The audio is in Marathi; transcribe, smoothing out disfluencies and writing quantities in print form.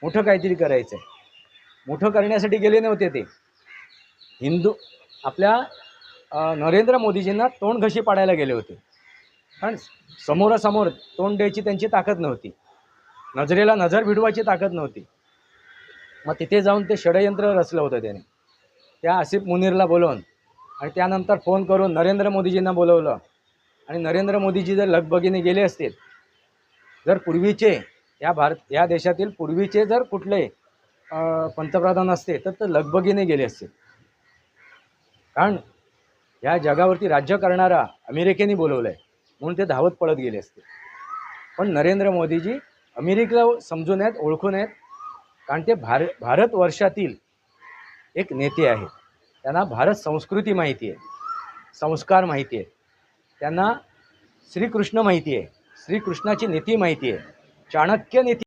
मोठं काहीतरी करायचं आहे. मोठं करण्यासाठी गेले नव्हते ते. हिंदू आपल्या नरेंद्र मोदीजींना तोंड घशी पाडायला गेले होते. कारण समोरासमोर तोंड द्यायची त्यांची ताकद नव्हती, नजरेला नजर भिडवायची ताकद नव्हती. मग तिथे जाऊन ते षडयंत्र रचलं होतं त्याने. त्या आसिफ मुनीरला बोलवून आणि त्यानंतर फोन करून नरेंद्र मोदीजींना बोलवलं. आणि नरेंद्र मोदीजी जर लगबगीने गेले असते, जर पूर्वीचे या देशातील पूर्वीचे जर कुठले पंतप्रधान असते तर लगबगीने गेले असते. कारण या जगावरती राज्य करणारा अमेरिकेने बोलवलं आहे म्हणून ते धावत पळत गेले असते. पण नरेंद्र मोदीजी अमेरिकेला समजून आहेत, ओळखून आहेत. कारण ते भारतवर्षातील एक नेते आहेत. त्यांना भारत संस्कृती माहिती आहे, संस्कार माहिती आहे, त्यांना श्रीकृष्ण माहिती आहे, श्रीकृष्णाची नीती माहिती आहे, चाणक्य नीती